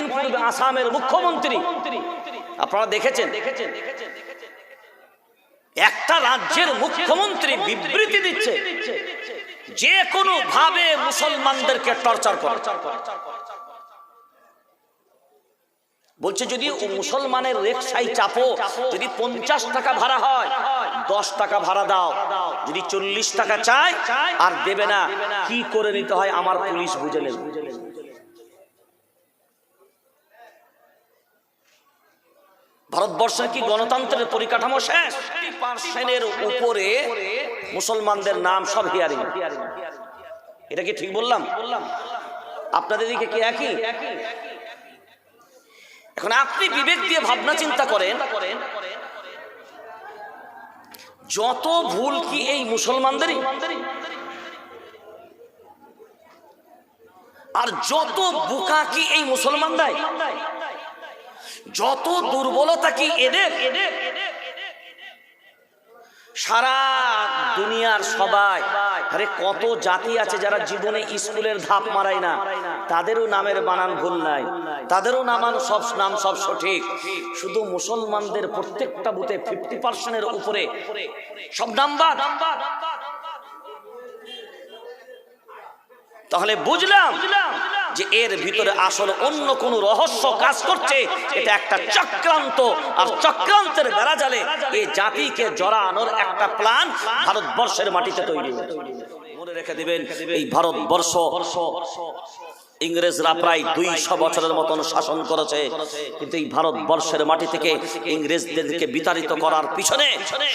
কয়েকদিন পূর্বে আসামের মুখ্যমন্ত্রী আপনারা দেখেছেন, একটা রাজ্যের মুখ্যমন্ত্রী বিবৃতি দিচ্ছে যে কোনো ভাবে মুসলমানদেরকে টর্চার করে। বলছে যদি মুসলমানের রিকশায় চাপো, যদি 50 টাকা ভাড়া হয় 10 টাকা ভাড়া দাও, যদি 40 টাকা চাই আর দেবে না, কি করে নিতে হয় আমার পুলিশ বুঝে নেবে। ভারতবর্ষের কি গণতন্ত্রের পরিকাঠামো শেষ? 50% উপরে মুসলমানদের নাম সব হিয়ারিং। এটা কি ঠিক বললাম? আপনাদের দিকে কি একই? এখন আপনি বিবেক দিয়ে ভাবনা চিন্তা করেন, যত ভুল কি এই মুসলমানদেরই, আর যত বোকা কি এই মুসলমানরাই, যত দুর্বলতা কি এদের। সারা দুনিয়ার সবাই, আরে কত জাতি আছে যারা জীবনে স্কুলের ধাপ মারায় না, তাদেরও নামের বানান ভুল নাই, তাদেরও নাম সব সঠিক। শুধু মুসলমানদের প্রত্যেকটা বুথে 50%-এর উপরে সব নাম্বার। তাহলে বুঝলাম যে এর ভিতরে আসলে অন্য কোন রহস্য কাজ করছে। এটা একটা চক্রান্ত, আর চক্রান্তের বেড়াজালে এই জাতিকে জড়ানোর একটা প্ল্যান ভারতবর্ষের মাটিতে তৈরি হয়েছে। মনে রেখে দিবেন, এই ভারতবর্ষ ইংরেজরা প্রায় 200 বছরের মতন শাসন করেছে, কিন্তু এই ভারতবর্ষের মাটি থেকে ইংরেজদেরকে বিতাড়িত করার পিছনে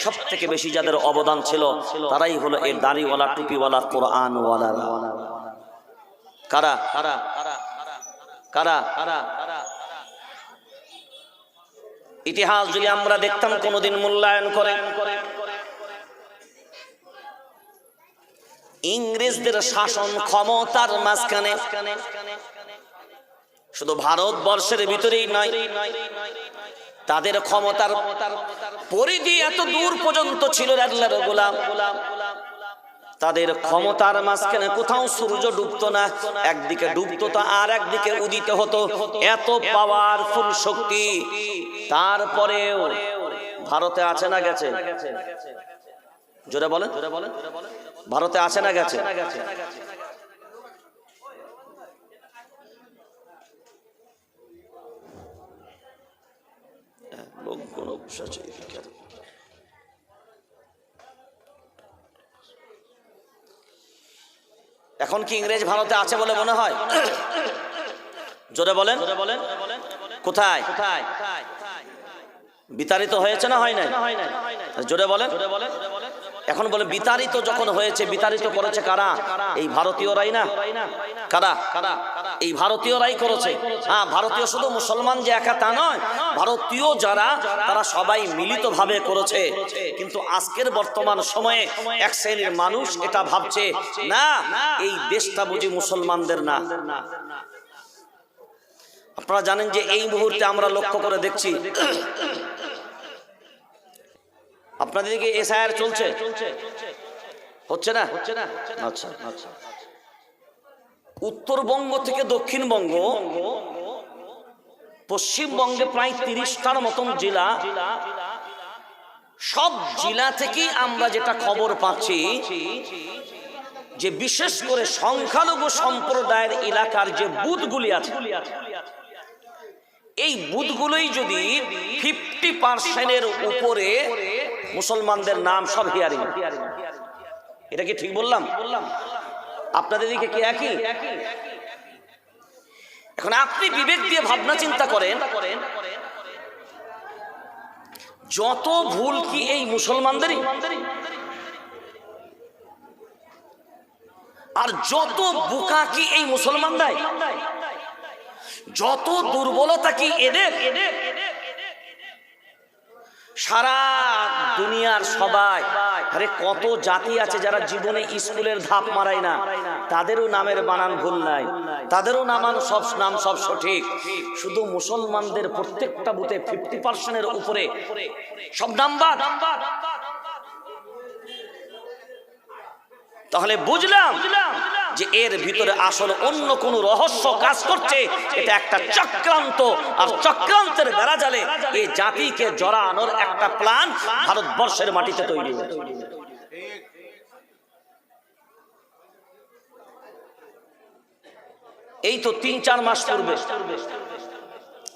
সব থেকে বেশি যাদের অবদান ছিল তারাই হলো এই দাড়িওয়ালা, টুপিওয়ালা, কোরআনওয়ালারা। কারা কারা কারা কারা? ইতিহাস যদি আমরা দেখতাম কোনদিন মূল্যায়ন করে, ইংরেজদের শাসন ক্ষমতার মাঝখানে শুধু ভারতবর্ষের ভিতরেই নয়, তাদের ক্ষমতার পরিধি এত দূর পর্যন্ত ছিল। আল্লাহর গোলাম, তাদের ক্ষমতার মাঝখানে কোথাও সূর্য ডুবতো না, একদিকে ডুবতো তো আর একদিকে উদিত হতো। এত পাওয়ারফুল শক্তি, তারপরেও ভারতে আছে না গেছে? জোরে বলেন, ভারতে আছে না গেছে? এখন কি ইংরেজ ভারতে আছে বলে মনে হয়? জোরে বলেন, কোথায়? বিতাড়িত হয়েছে না হয় নাই? জোরে বলেন। এখন বলে বিতাড়িত যখন হয়েছে, বিতাড়িত করেছে কারা? এই ভারতীয়রাই না? কারা? এই ভারতীয়রাই করেছে। হ্যাঁ, ভারতীয় শুধু মুসলমান যে একা তা নয়, ভারতীয় যারা তারা সবাই মিলিত ভাবে করেছে। কিন্তু আজকের বর্তমান সময়ে এক শ্রেণীর মানুষ এটা ভাবছে না, এই দেশটা বুঝি মুসলমানদের না। আপনারা জানেন যে এই মুহূর্তে আমরা লক্ষ্য করে দেখছি আপনাদের দিকে এসআইআর চলছে, হচ্ছে না? আচ্ছা, উত্তরবঙ্গ থেকে দক্ষিণবঙ্গ, পশ্চিমবঙ্গে প্রায় 30টার মতন জেলা, সব জেলা থেকেই আমরা যেটা খবর পাচ্ছি যে বিশেষ করে সংখ্যালঘু সম্প্রদায়ের এলাকার যে বুথগুলি আছে, এই বুথগুলোই যদি 50%-এর উপরে মুসলমানদের নাম সব হিয়ারিং। এটা কি ঠিক বললাম? আপনাদের দিকে কি একই? এখন আপনি বিবেক দিয়ে ভাবনা চিন্তা করেন, যত ভুল কি এই মুসলমানদেরই, আর যত বোকা কি এই মুসলমানরাই, যত দুর্বলতা কি এদের। সারা দুনিয়ার সবাই, আরে কত জাতি আছে যারা জীবনে স্কুলের ধাপ মারায় না, তাদেরও নামের বানান ভুল নাই, তাদেরও নাম সব সঠিক। শুধু মুসলমানদের প্রত্যেকটা বুথে 50%-এর উপরে সব নাম্বার। তাহলে বুঝলাম যে এর ভিতরে আসলে অন্য কোনো রহস্য কাজ করছে, এটা একটা চক্রান্ত, আর চক্রান্তের বেড়াজালে এই জাতিকে জড়ানোর একটা প্ল্যান ভারতবর্ষের মাটিতে তৈরি হয়েছে। এই তো 3-4 মাস পূর্বে,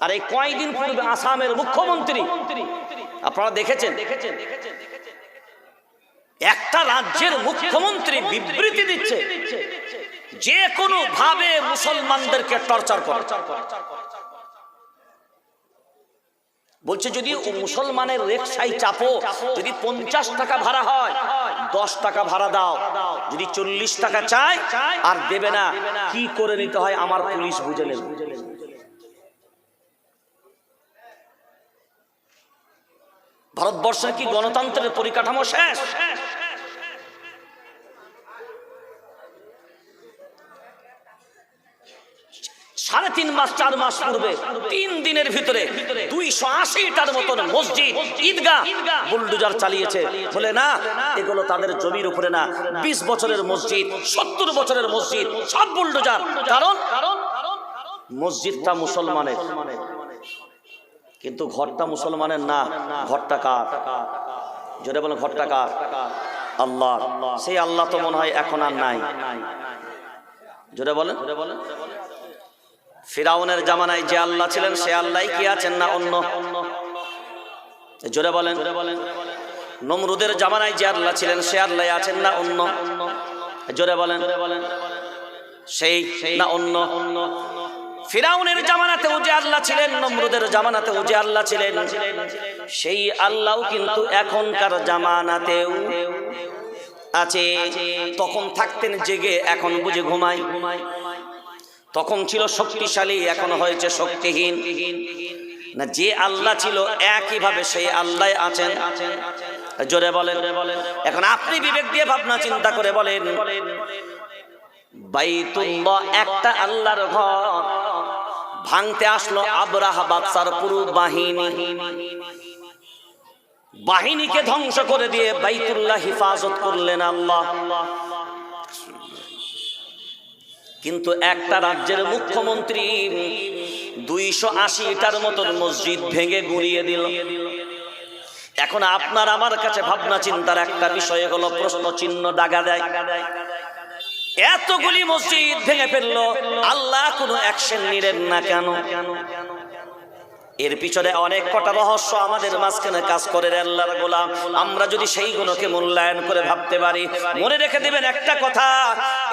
আর এই কয়েকদিন পূর্বে আসামের মুখ্যমন্ত্রী আপনারা দেখেছেন, একটা রাজ্যের মুখ্যমন্ত্রী বিবৃতি দিচ্ছে যে কোনো ভাবে মুসলমানদেরকে টর্চার করে। বলছে যদি মুসলমানের রিকশায় চাপো, যদি 50 টাকা ভাড়া হয় 10 টাকা ভাড়া দাও, যদি 40 টাকা চায় আর দেবে না, কি করে নিতে হয় আমার পুলিশ বুঝে নেবে। ভারতবর্ষের কি গণতন্ত্রের পরিকাঠামো শেষ? 3.5 মাস 4 মাস পূর্বে 3 দিনের ভিতরে 280টার মতন মসজিদ, ঈদগাহ বুলডোজার চালিয়েছে। বলে না, এগুলো তাদের জমির উপরে না, 20 বছরের মসজিদ, 70 বছরের মসজিদ, সব বুলডোজার। কারণ মসজিদটা মুসলমানের, কিন্তু ঘরটা মুসলমানের না। ঘরটা কার? জোরে বলেন, ঘরটা কার? আল্লাহ। সেই আল্লাহ তো মনে হয় এখন আর নাই। জোরে বলেন। ফিরাউনের জামানায় যে আল্লাহ ছিলেন সে আল্লাহ কি আছেন না অন্য? জোরে বলেন। নমরুদের জামানায় যে আল্লাহ ছিলেন সে আল্লাহ আছেন না অন্য? জোরে বলেন। সেই না অন্য? ফিরাউনের জামানাতেও যে আল্লাহ ছিলেন, নমরুদের জামানাতেও যে আল্লাহ ছিলেন, সেই আল্লাহও কিন্তু এখনকার জামানাতেও আছে। তখন থাকতেন জেগে, এখন বুঝে ঘুমায়। তখন ছিল শক্তিশালী, এখন হয়েছে শক্তিহীন। না, যে আল্লাহ ছিল একইভাবে সেই আল্লাহ আছেন। জোরে বলেন। এখন আপনি বিবেক দিয়ে ভাবনা চিন্তা করে বলেন, বাইতুল্লাহ একটা আল্লাহর ঘর, ভাঙতে আসলো আবরাহা বাদশার পুরো বাহিনীকে ধ্বংস করে দিয়ে বাইতুল্লাহ হিফাজত করলেন আল্লাহ। কিন্তু একটা রাজ্যের মুখ্যমন্ত্রী 280টার মতন মসজিদ ভেঙে গুঁড়িয়ে দিল। এখন আপনার আমার কাছে ভাবনা চিন্তার একটা বিষয় হলো, প্রশ্ন চিহ্ন দাগা দেয়, এতগুলি মসজিদ ভেঙে ফেললো, আল্লাহ কোনো অ্যাকশন নিলেন না কেন? এর পিছনে অনেক কটা রহস্য আমাদের মাঝখানে কাজ করে আল্লাহর গোলাম। আমরা যদি সেইগুলোকে মূল্যায়ন করে ভাবতে পারি, মনে রেখে দিবেন একটা কথা,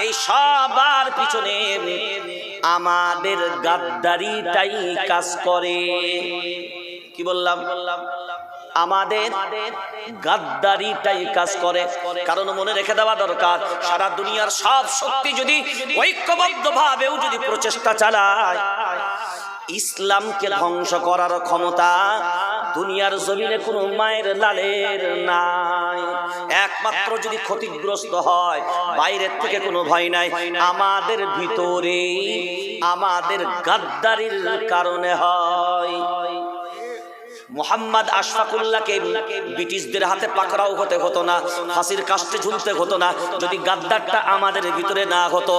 এই সবার পিছনে আমাদের গাদ্দারিটাই কাজ করে। কি বললাম? আমাদের গাদ্দারিটাই কাজ করে। কারণ মনে রেখে দেওয়া দরকার, সারা দুনিয়ার সব শক্তি যদি ঐক্যবদ্ধভাবেও যদি প্রচেষ্টা চালায়, ইসলামকে ধ্বংস করার ক্ষমতা দুনিয়ার জমিনে কোনো মায়ের লালের নাই। একমাত্র যদি ক্ষতিগ্রস্ত হয়, বাইরের থেকে কোনো ভয় নাই, আমাদের ভিতরে আমাদের গাদ্দারির কারণে হয়। মোহাম্মদ আশফাকুল্লাহকে ব্রিটিশদের হাতে পাকড়াও হতে হতো না, ফাঁসির কাস্টে ঝুলতে হতো না, যদি গাদ্দারটা আমাদের ভিতরে না হতো।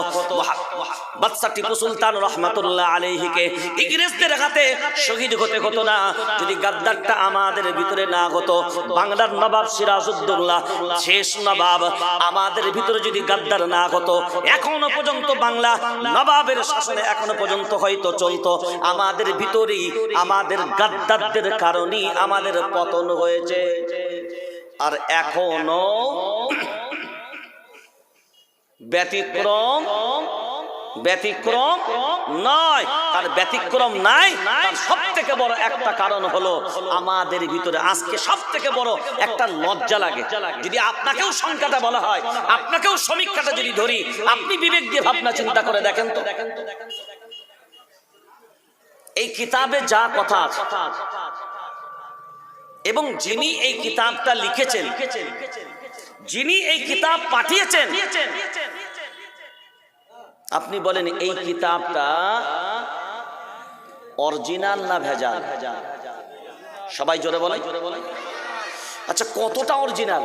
বাদশা টিপু সুলতান রহমাতুল্লাহ আলাইহিকে ইংরেজদের হাতে শহীদ হতে হতো না, যদি গাদ্দারটা আমাদের ভিতরে না হতো। বাংলার নবাব সিরাজউদ্দৌলা শেষ নবাব, আমাদের ভিতরে যদি গাদ্দার না হতো, এখনো পর্যন্ত বাংলা নবাবের শাসনে এখনো পর্যন্ত হয়তো চলতো। আমাদের ভিতরেই আমাদের গাদ্দারদের কারণেই আমাদের পতন হয়েছে। আর এখনো ব্যতিক্রম নয়। তার ব্যতিক্রম নাই। তার সব থেকে বড় একটা কারণ হলো আমাদের ভিতরে আজকে সব থেকে বড় একটা লজ্জা লাগে। যদি আপনাকেও সংখ্যাটা বলা হয়, আপনাকেও সমীক্ষাটা যদি ধরি, আপনি বিবেক দিয়ে ভাবনা চিন্তা করে দেখেন তো, এই কিতাবে যা কথা আছে এবং যিনি এই কিতাবটা লিখেছেন, যিনি এই কিতাব পাঠিয়েছেন, আপনি বলেন এই কিতাবটা অরিজিনাল না ভেজাল? সবাই জোরে বলেন। আচ্ছা, কতটা অরিজিনাল?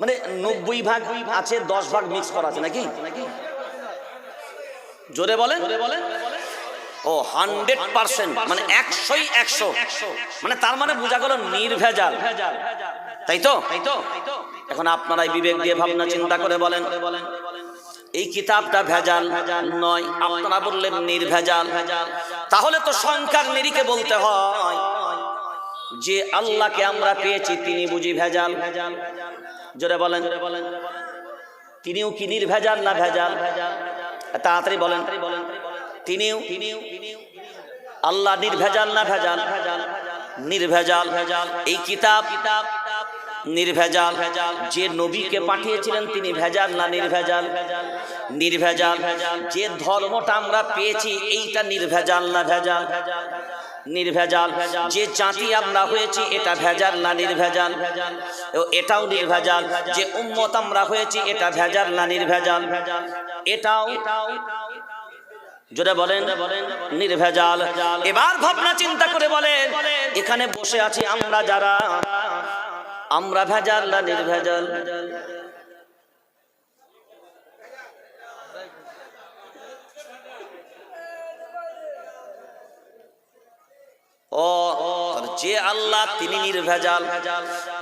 মানে 90 ভাগ আছে, 10 ভাগ মিক্স করা আছে নাকি? জোরে বলেন। ও 100%, মানে 100ই 100, মানে তার মানে বোঝা গেল নির্ভেজাল, তাই তো? এখন আপনারাই বিবেক দিয়ে ভাবনা চিন্তা করে বলেন, এই কিতাবটা ভেজাল নয়, আপনারা বললেন নির্ভেজাল, তাহলে তো সংখ্যার নিরিখে বলতে হয় যে আল্লাহকে আমরা পেয়েছি তিনি বুঝি ভেজাল? জোরে বলেন, তিনিও কি নির্ভেজাল না ভেজাল? তাড়াতাড়ি বলেন, তিনিও আল্লাহ নির্ভেজাল না ভেজাল? নির্ভেজাল। এই কিতাব নির্ভেজাল। যে নবীকে পাঠিয়েছিলেন তিনি ভেজাল না নির্ভেজাল? নির্ভেজাল। যে ধর্মটা আমরা পেয়েছি এইটা নির্ভেজাল না ভেজাল? নির্ভেজাল। যে জাতি আমরা হয়েছি এটা ভেজাল না নির্ভেজাল? এটাও নির্ভেজাল। যে উম্মত আমরা হয়েছি এটা ভেজাল না নির্ভেজাল? এটাও। জোরে বলেন, নির্ভেজাল। এবার ভাবনা চিন্তা করে বলেন, এখানে বসে আছি আমরা যারা, আমরা ভেজাল না নির্ভেজাল? ও যে আল্লাহ তিনি নির্ভেজাল,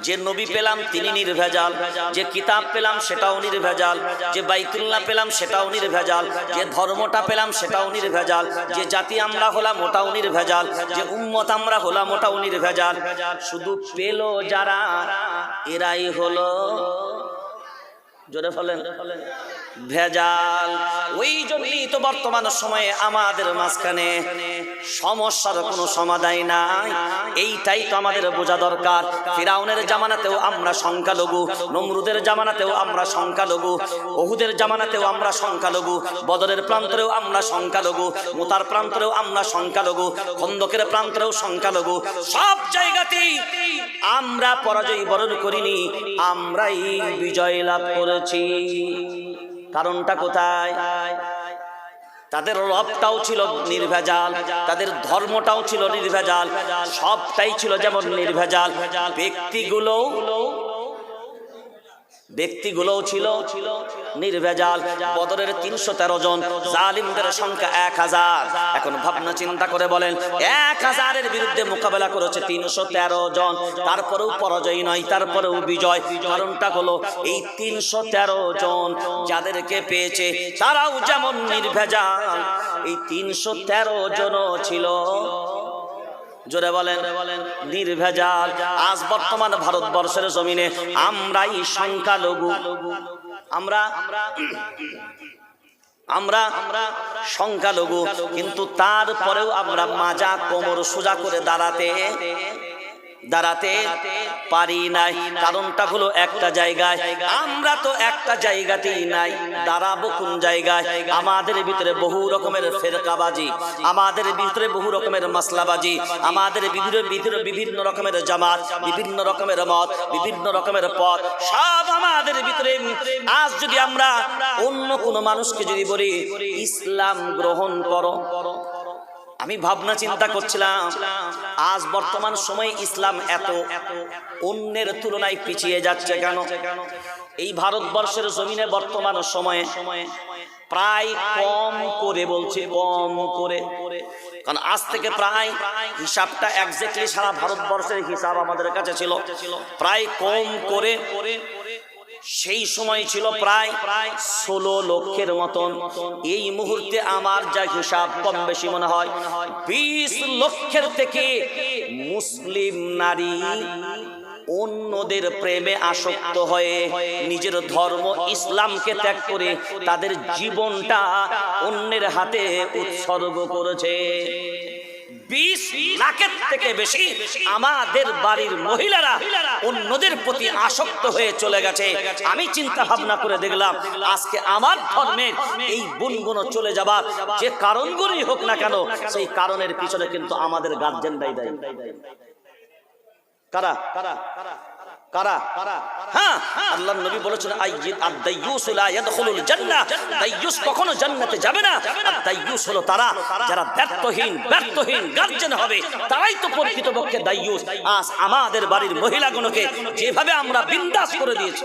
যে নবী পেলাম তিনি নির্ভেজাল, যে কিতাব পেলাম সেটাও নির্ভেজাল, যে বাইতুল্লাহ পেলাম সেটাও নির্ভেজাল, যে ধর্মটা পেলাম সেটাও নির্ভেজাল, যে জাতি আমরা হলাম ওটাও নির্ভেজাল, যে উম্মত আমরা হলাম ওটাও নির্ভেজাল। শুধু পেল যারা এরাই হলো, জোরে বলেন, ভেজাল। ওই জন্যই তো বর্তমান সময়ে আমাদের মাঝখানে সমস্যার কোনো সমাধান নাই। এইটাই তো আমাদের বোঝা দরকার। ফিরাউনের জামানাতেও আমরা সংখ্যালঘু, নমরুদের জামানাতেও আমরা সংখ্যালঘু, ওহুদের জামানাতেও আমরা সংখ্যালঘু, বদরের প্রান্তরেও আমরা সংখ্যালঘু, মুতার প্রান্তরেও আমরা সংখ্যালঘু, খন্দকের প্রান্তরেও সংখ্যালঘু। সব জায়গাতেই আমরা পরাজয় বরণ করিনি, আমরাই বিজয় লাভ করেছি। কারণটা কোথায়? তাদের রবটাও ছিল নির্ভেজাল, তাদের ধর্মটাও ছিল নির্ভেজাল, সবটাই ছিল যেমন নির্ভেজাল। ব্যক্তিগুলোও ছিল নির্ভেজাল। বদরের 313 জন, জালিমদের সংখ্যা 1000। এখন ভাবনা চিন্তা করে বলেন, 1000-এর বিরুদ্ধে মোকাবেলা করেছে 313 জন, তারপরেও পরাজয় নয়, তারপরেও বিজয়। কারণটা হলো এই 313 জন যাদেরকে পেয়েছে তারাও যেমন নির্ভেজাল, এই 313 জনও ছিল, জোরে বলেন, নির্ভেজাল। আজ বর্তমান ভারতবর্ষের জমিনে আমরাই সংখ্যালঘু, আমরা সংখ্যালঘু, কিন্তু তারপরেও আমরা মাজা কোমর সোজা করে দাঁড়াতে পারি নাই। কারণটা হলো একটা জায়গায়, আমরা তো একটা জায়গাতেই নাই, দাঁড়াবো কোন জায়গায়? আমাদের ভিতরে বহু রকমের ফেরকাবাজি, আমাদের ভিতরে বহু রকমের মাসলাবাজি, আমাদের ভিতরে বিভিন্ন রকমের জামাত, বিভিন্ন রকমের মত, বিভিন্ন রকমের পথ, সব আমাদের ভিতরে। আজ যদি আমরা অন্য কোনো মানুষকে যদি বলি ইসলাম গ্রহণ করো, আমি ভাবনা চিন্তা করছিলাম আজ বর্তমান সময়ে ইসলাম এত অন্যের তুলনায় পিছিয়ে যাচ্ছে কেন? এই ভারতবর্ষের জমিনে বর্তমান সময়ে প্রায় কম করে, বলছে কম করে, কারণ আজ থেকে প্রায় হিসাবটা এক্স্যাক্টলি সারা ভারতবর্ষের হিসাব আমাদের কাছে ছিল, প্রায় কম করে সেই সময় ছিল প্রায় 16 লক্ষের মতন। এই মুহূর্তে আমার যা হিসাব কম বেশি মনে হয় 20 লক্ষের থেকে মুসলিম নারী অন্যদের প্রেমে আসক্ত হয়ে নিজের ধর্ম ইসলামকে ত্যাগ করে তাদের জীবনটা অন্যের হাতে উৎসর্গ করেছে। 20 লাখের থেকে বেশি আমাদের বাড়ির মহিলারা অন্যদের প্রতি আসক্ত হয়ে চলে গেছে। আমি চিন্তা ভাবনা করে দেখলাম আজকে আমার ধর্মের এই গুণগুলো চলে যাবার যে কারণগুলোই হোক না কেন, সেই কারণের পিছনে কিন্তু আমাদের গার্জেনরাই দায়ী। কারা? কারা? হ্যাঁ, আল্লাহর নবী বলেছেন আদ-দাইয়ুস লা ইয়াদখুলুল জান্নাহ, দাইয়ুস কখনো জান্নাতে যাবে না। আদ-দাইয়ুস হলো তারা যারা ব্যর্থহীন গার্জেন হবে, তারাই তো প্রকৃতপক্ষে দাইয়ুস। আজ আমাদের বাড়ির মহিলাগুলোকে যেভাবে আমরা বিন্দাস করে দিয়েছি,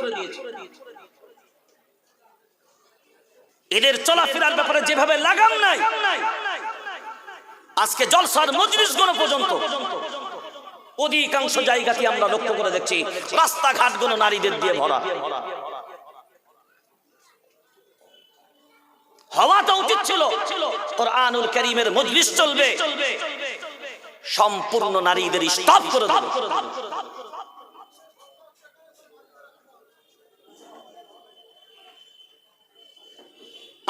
এদের চলাফেরার ব্যাপারে যেভাবে লাগাম নাই, আজকে জলসার মজলিসগুলো পর্যন্ত অধিকাংশ জায়গাতে আমরা লক্ষ্য করে দেখছি রাস্তাঘাটগুলো নারীদের দিয়ে ভরা। হওয়াটা উচিত ছিল কোরআনুল কারীমের মজলিস চলবে, সম্পূর্ণ নারীদের স্টপ করে দেবে।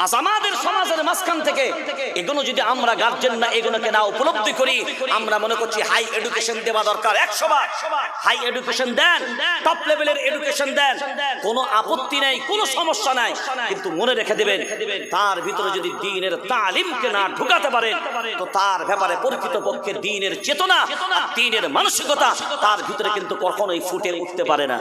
আজ আমাদের সমাজের মাঝখান থেকে এগুলো যদি আমরা গার্জেন না এগুলোকে না উপলব্ধি করি, আমরা মনে করছি হাই এডুকেশন দেওয়া দরকার। 100 বার হাই এডুকেশন দেন, টপ লেভেলের এডুকেশন দেন, কোনো আপত্তি নাই, কোনো সমস্যা নাই, কিন্তু মনে রেখে দেবেন তার ভিতরে যদি দ্বীনের তালিমকে না ঢুকাতে পারেন তো তার ব্যাপারে প্রকৃতপক্ষে দ্বীনের চেতনা, দ্বীনের মানসিকতা তার ভিতরে কিন্তু কখনোই ফুটে উঠতে পারে না।